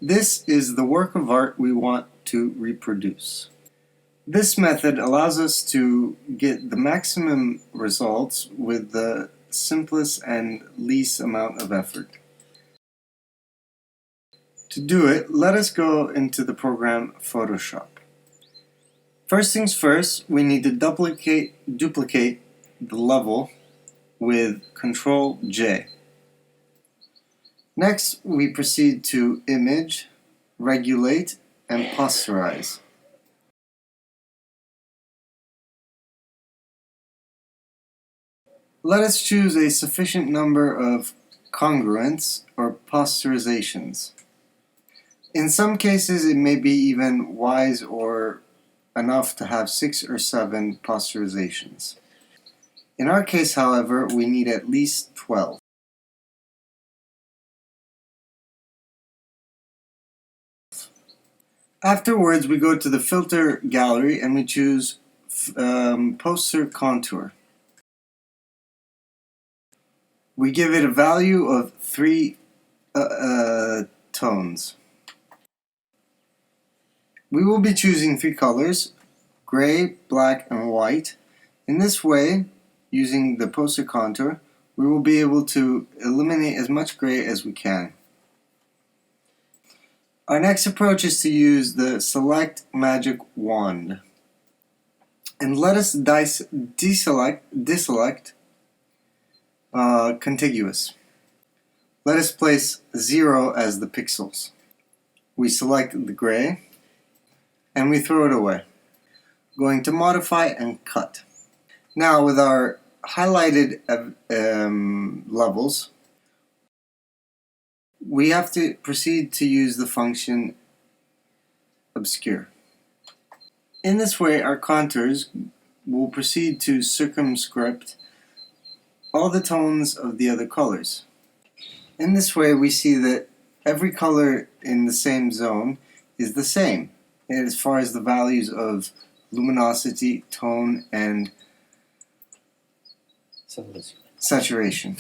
This is the work of art we want to reproduce. This method allows us to get the maximum results with the simplest and least amount of effort. To do it, let us go into the program Photoshop. First things first, we need to duplicate the level with Ctrl J. Next, we proceed to Image, Regulate, and Posterize. Let us choose a sufficient number of congruents or posterizations. In some cases, it may be even wise or enough to have 6 or 7 posterizations. In our case, however, we need at least 12. Afterwards, we go to the filter gallery and we choose poster contour. We give it a value of 3 tones. We will be choosing 3 colors, gray, black, and white. In this way, using the poster contour, we will be able to eliminate as much gray as we can. Our next approach is to use the Select Magic Wand. And let us deselect contiguous. Let us place 0 as the pixels. We select the gray and we throw it away. Going to modify and cut. Now with our highlighted levels, we have to proceed to use the function obscure. In this way, our contours will proceed to circumscribe all the tones of the other colors. In this way, we see that every color in the same zone is the same as far as the values of luminosity, tone, and saturation.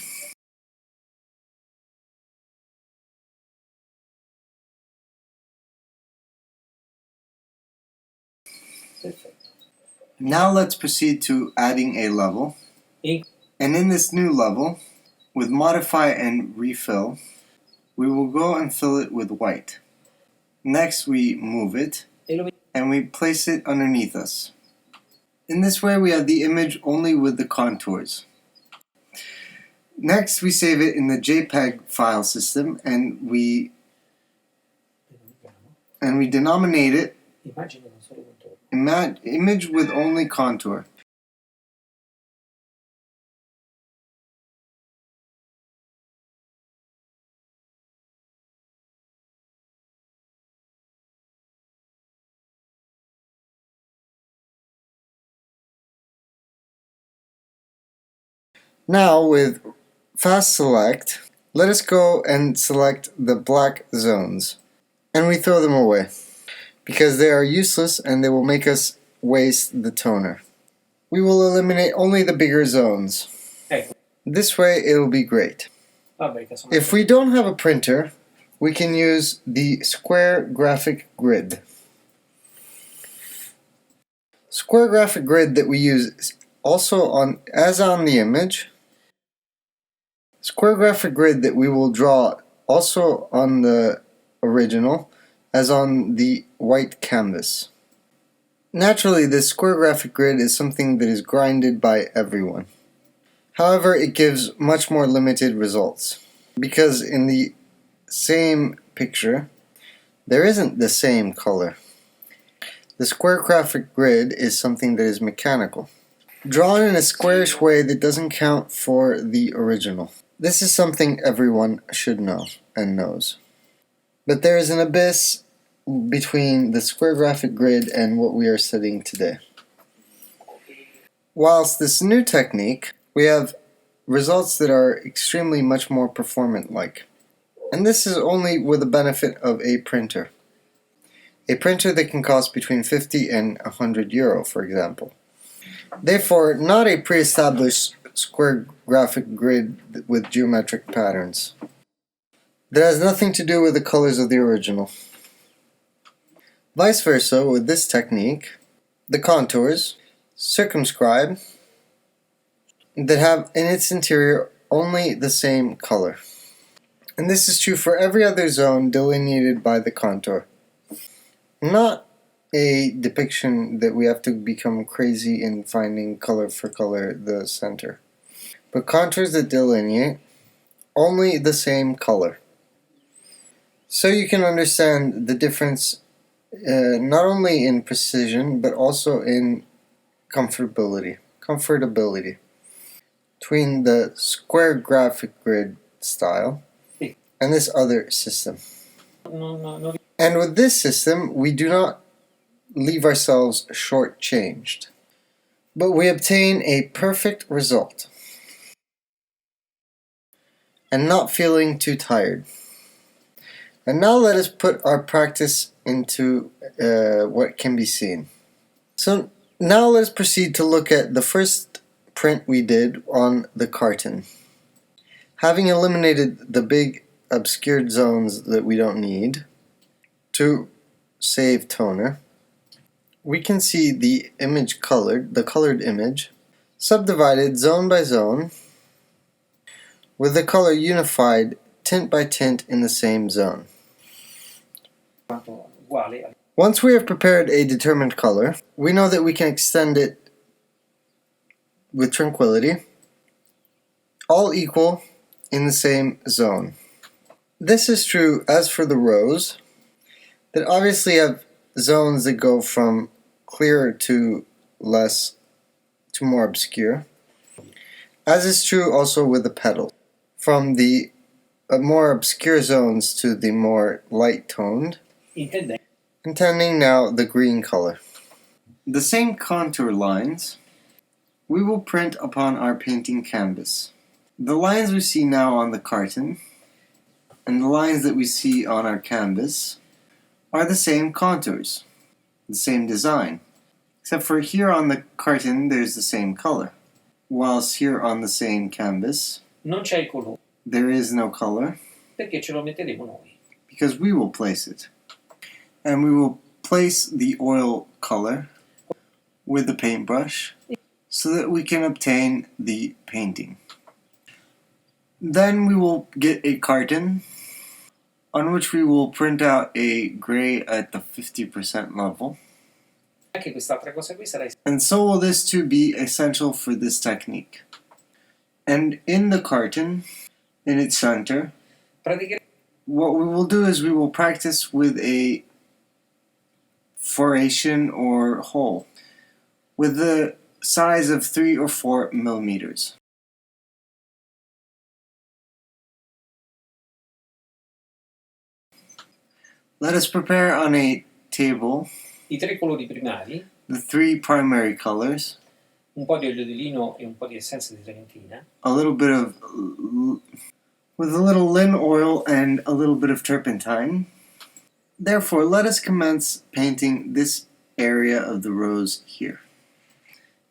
Perfect. Now let's proceed to adding a level. And in this new level, with modify and refill, we will go and fill it with white. Next we move it and we place it underneath us. In this way we have the image only with the contours. Next we save it in the JPEG file system and we denominate it image with only contour. Now with fast select, let us go and select the black zones and we throw them away because they are useless and they will make us waste the toner. We will eliminate only the bigger zones. This way it will be great. If we don't have a printer, we can use the square graphic grid. Square graphic grid that we use also as on the image. Square graphic grid that we will draw also on the original as on the white canvas. Naturally, this square graphic grid is something that is grinded by everyone. However, it gives much more limited results because in the same picture there isn't the same color. The square graphic grid is something that is mechanical, drawn in a squarish way that doesn't count for the original. This is something everyone should know and knows. But there is an abyss between the square graphic grid and what we are studying today. Whilst this new technique, we have results that are extremely much more performant-like. And this is only with the benefit of a printer. A printer that can cost between 50 and €100, for example. Therefore, not a pre-established square graphic grid with geometric patterns. that has nothing to do with the colors of the original. Vice versa, with this technique, the contours circumscribe that have in its interior only the same color. And this is true for every other zone delineated by the contour. Not a depiction that we have to become crazy in finding color for color the center, but contours that delineate only the same color. So you can understand the difference not only in precision but also in comfortability between the square graphic grid style and this other system. And with this system, we do not leave ourselves shortchanged, but we obtain a perfect result and not feeling too tired. And now let us put our practice into what can be seen. So now let us proceed to look at the first print we did on the carton. Having eliminated the big obscured zones that we don't need to save toner, we can see the image colored, the colored image, subdivided zone by zone, with the color unified tint by tint in the same zone. Once we have prepared a determined color, we know that we can extend it with tranquility, all equal in the same zone. This is true as for the rows, that obviously have zones that go from clearer to less to more obscure, as is true also with the petals, from the more obscure zones to the more light toned, intending now the green color. The same contour lines we will print upon our painting canvas. The lines we see now on the carton and the lines that we see on our canvas are the same contours, the same design, except for here on the carton there's the same color, whilst here on the same canvas there is no color, because we will place it. And we will place the oil color with the paintbrush so that we can obtain the painting. Then we will get a carton on which we will print out a gray at the 50% level. And so will this too be essential for this technique. And in the carton, in its center, what we will do is we will practice with a foration or hole with the size of 3 or 4 millimeters. Let us prepare on a table I tre colori primari, the 3 primary colors, un po' di olio di lino e un po' di essenza di trementina, a little bit of with a little lin oil and a little bit of turpentine. Therefore, let us commence painting this area of the rose here.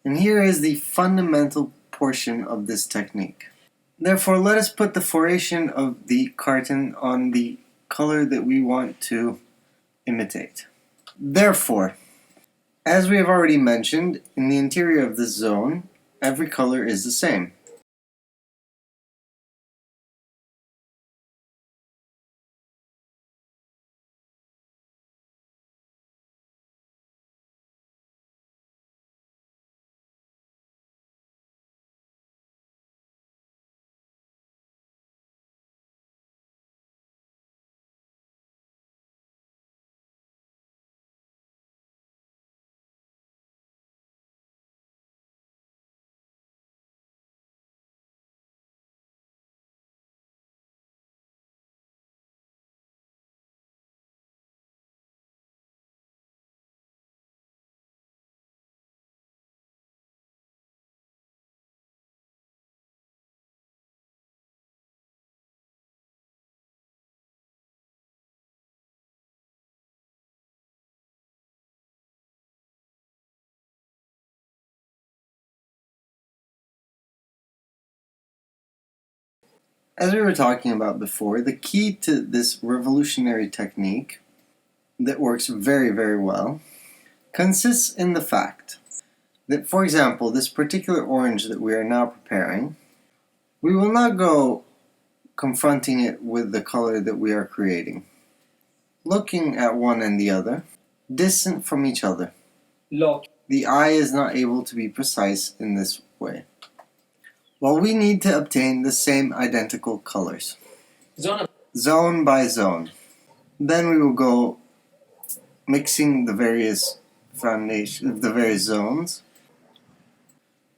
And here is the fundamental portion of this technique. Therefore, let us put the foration of the carton on the color that we want to imitate. Therefore, as we have already mentioned, in the interior of this zone, every color is the same. As we were talking about before, the key to this revolutionary technique that works very, very well consists in the fact that, for example, this particular orange that we are now preparing, we will not go confronting it with the color that we are creating, looking at one and the other, distant from each other. The eye is not able to be precise in this way. Well, we need to obtain the same identical colors, zone by zone. Then we will go mixing the various zones,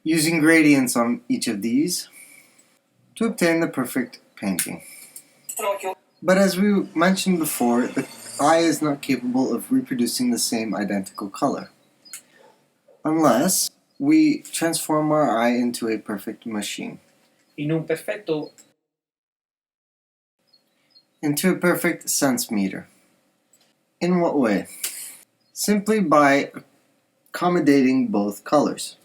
using gradients on each of these to obtain the perfect painting. But as we mentioned before, the eye is not capable of reproducing the same identical color unless we transform our eye into a perfect machine, into a perfect sense meter. In what way? Simply by accommodating both colors.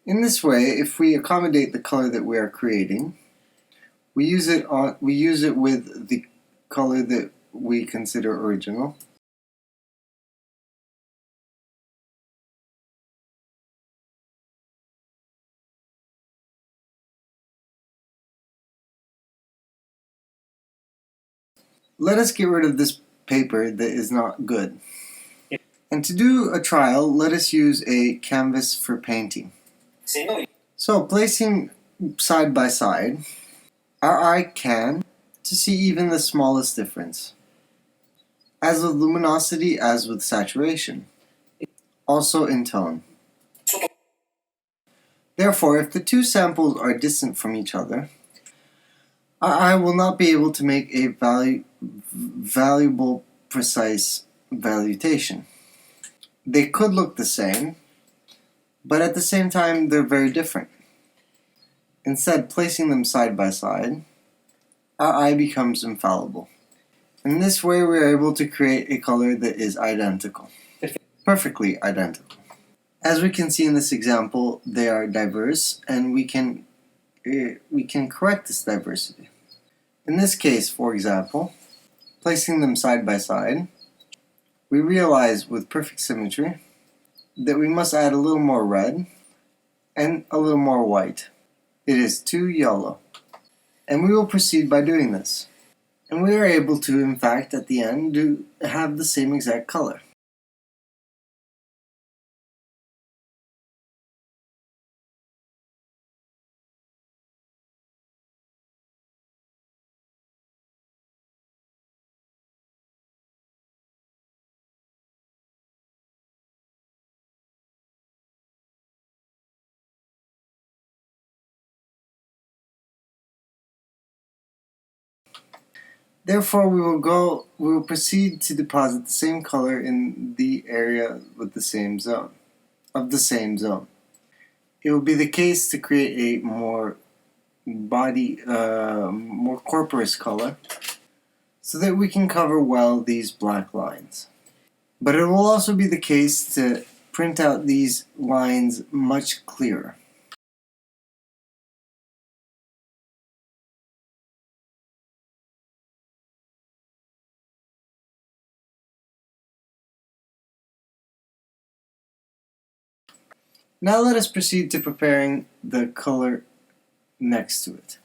In this way, if we accommodate the color that we are creating, we use it with the color that we consider original. Let us get rid of this paper that is not good. And to do a trial, let us use a canvas for painting. So, placing side by side, our eye can to see even the smallest difference, as with luminosity, as with saturation, also in tone. Therefore, if the two samples are distant from each other, our eye will not be able to make a valuable, precise valuation. They could look the same, but at the same time they're very different. Instead, placing them side by side, our eye becomes infallible. In this way, we are able to create a color that is identical, perfectly identical. As we can see in this example, they are diverse, and we can correct this diversity. In this case, for example, placing them side by side, we realize with perfect symmetry that we must add a little more red and a little more white. It is too yellow. And we will proceed by doing this. And we are able to, in fact, at the end, have the same exact color. Therefore, we will proceed to deposit the same color in the area with the same zone. It will be the case to create a more more corporous color, so that we can cover well these black lines. But it will also be the case to print out these lines much clearer. Now let us proceed to preparing the color next to it.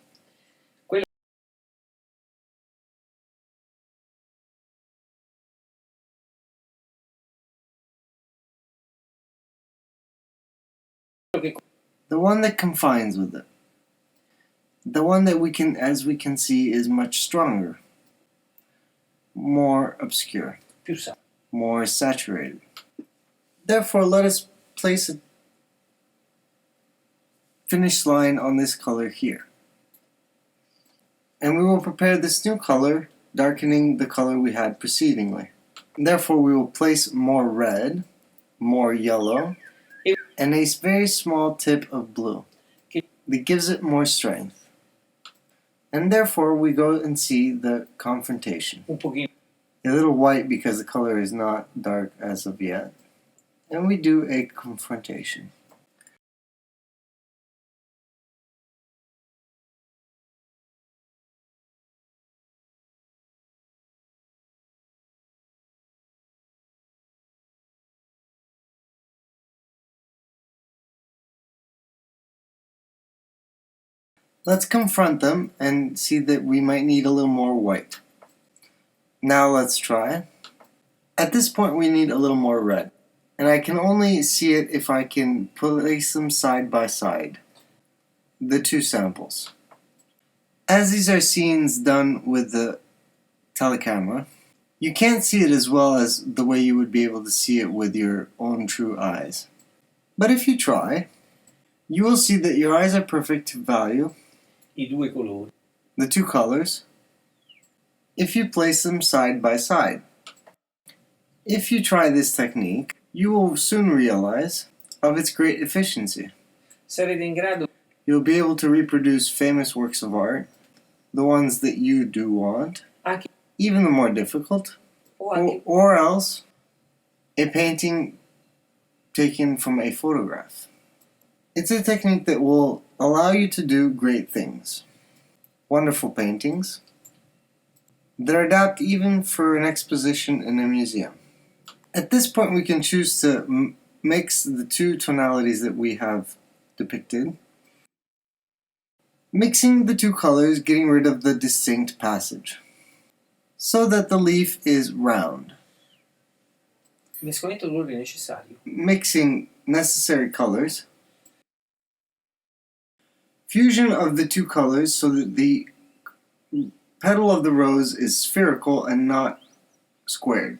The one that confines with it. The one that as we can see, is much stronger, more obscure, more saturated. Therefore, let us place a finish line on this color here. And we will prepare this new color, darkening the color we had precedingly. Therefore, we will place more red, more yellow, and a very small tip of blue that gives it more strength. And therefore, we go and see the confrontation. A little white because the color is not dark as of yet. And we do a confrontation. Let's confront them and see that we might need a little more white. Now let's try. At this point we need a little more red. And I can only see it if I can place them side by side, the two samples. As these are scenes done with the telecamera, you can't see it as well as the way you would be able to see it with your own true eyes. But if you try, you will see that your eyes are perfect to value I due colori. the two colors if you place them side by side. If you try this technique, you will soon realize of its great efficiency. Sarete in grado You'll be able to reproduce famous works of art, the ones that you do want, anche even the more difficult, o anche or else a painting taken from a photograph. It's a technique that will allow you to do great things. Wonderful paintings that are adapted even for an exposition in a museum. At this point we can choose to mix the two tonalities that we have depicted, mixing the two colors, getting rid of the distinct passage, so that the leaf is round. mescolamento colori necessario. Mixing necessary colors, fusion of the two colors so that the petal of the rose is spherical and not squared.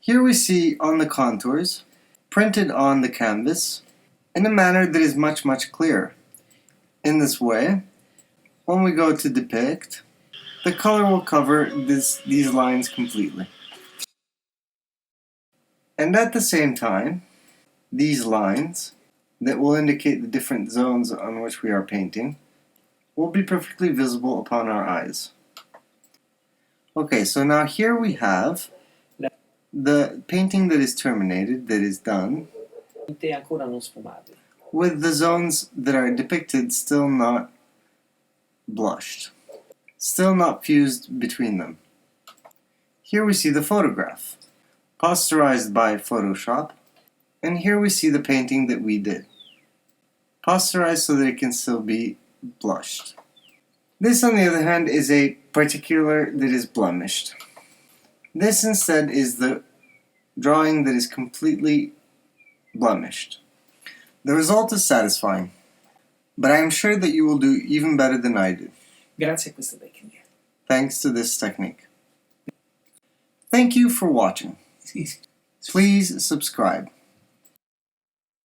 Here we see on the contours, printed on the canvas, in a manner that is much clearer. In this way, when we go to depict, the color will cover these lines completely. And at the same time, these lines, that will indicate the different zones on which we are painting, will be perfectly visible upon our eyes. Okay, so now here we have the painting that is terminated, that is done, Ancora non sfumate. with the zones that are depicted still not blushed, still not fused between them. Here we see the photograph, posterized by Photoshop, and here we see the painting that we did, posterized so that it can still be blushed. This, on the other hand, is a particular that is blemished. This instead is the drawing that is completely blemished. The result is satisfying, but I am sure that you will do even better than I did, Grazie a questa tecnica. thanks to this technique. Thank you for watching. Sì, sì. Please subscribe.